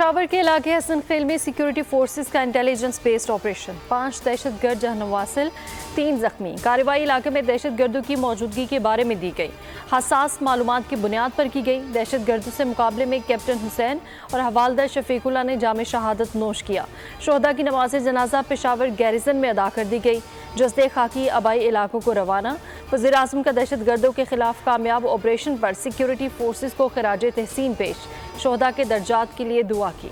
पेशावर के इलाके हसन खेल में सिक्योरिटी फोर्सेस का इंटेलिजेंस बेस्ड ऑपरेशन, 5 दहशतगर्द जहनवासिल, 3 जख्मी। कार्रवाई इलाके में दहशतगर्दों की मौजूदगी के बारे में दी गई, हसास मालूमात की बुनियाद पर की गई। दहशतगर्दों से मुकाबले में कैप्टन हुसैन और हवालदार शफीकुल्ला ने जाम शहादत नोश किया। शोहदा की नमाज जनाजा पेशावर गैरिजन में अदा कर दी गई। जस्दे खाकी आबाई इलाकों को रवाना। वज़ीर आज़म का दहशतगर्दों के खिलाफ कामयाब ऑपरेशन पर सिक्योरिटी फोर्सेस को खिराज तहसीन पेश, शोहदा के दर्जात के लिए दुआ की।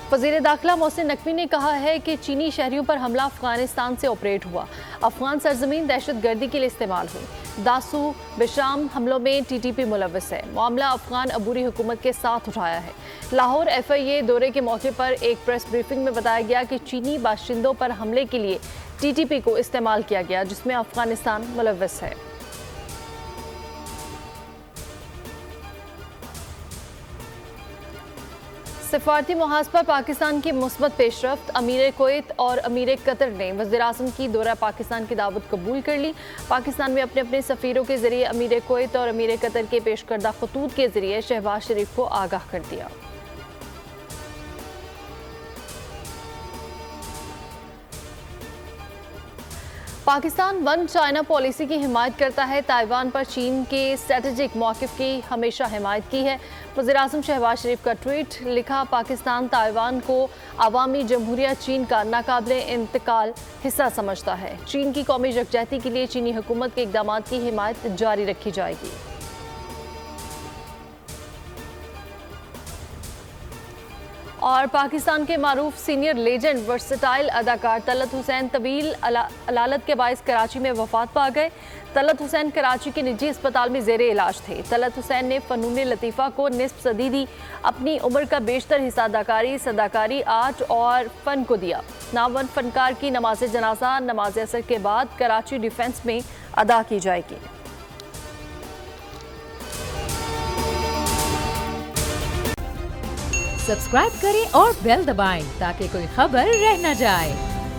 वज़ीर दाखिला मोहसिन नकवी ने कहा है कि चीनी शहरियों पर हमला अफगानिस्तान से ऑपरेट हुआ, अफगान सरजमीन दहशतगर्दी के लिए इस्तेमाल हुई। दासू बिशाम हमलों में TTP मुलव्वस है। मामला अफगान अबूरी हुकूमत के साथ उठाया है। लाहौर FIA दौरे के मौके पर एक प्रेस ब्रीफिंग में बताया गया कि चीनी बाशिंदों पर हमले के लिए TTP को इस्तेमाल किया गया, जिसमें अफगानिस्तान मुलव्वस है। सफारती मुहाज पर पाकिस्तान की मुस्बत पेशरफ्त। अमीर कुवैत और अमीर कतर ने वज़ीर आज़म की दौरा पाकिस्तान की दावत कबूल कर ली। पाकिस्तान में अपने अपने सफ़ीरों के जरिए अमीर कुवैत और अमीर कतर के पेश करदा खतूत के जरिए शहबाज शरीफ को आगाह कर दिया। पाकिस्तान वन चाइना पॉलिसी की हिमायत करता है। ताइवान पर चीन के स्ट्रेटेजिक मौक़िफ़ की हमेशा हिमायत की है। वज़ीर आज़म शहबाज शरीफ का ट्वीट, लिखा पाकिस्तान ताइवान को अवामी जमहूरिया चीन का नाकाबिले इंतकाल हिस्सा समझता है। चीन की कौमी यकजहती के लिए चीनी हुकूमत के इक़दामात की हिमायत जारी रखी जाएगी। और पाकिस्तान के मारूफ सीनियर लेजेंड वर्सटाइल अदाकार तलत हुसैन तवील अलालत के बाइस कराची में वफात पा गए। तलत हुसैन कराची के निजी अस्पताल में ज़ेरे इलाज थे। तलत हुसैन ने फ़नून लतीफ़ा को निस्फ सदी दी। अपनी उम्र का बेशतर हिस्सा अदाकारी, सदाकारी, आर्ट और फ़न को दिया। नामवर फ़नकार की नमाज जनाजा नमाज असर के बाद कराची डिफेंस में अदा की जाएगी। सब्सक्राइब करें और बेल दबाएं ताकि कोई खबर रह न जाए।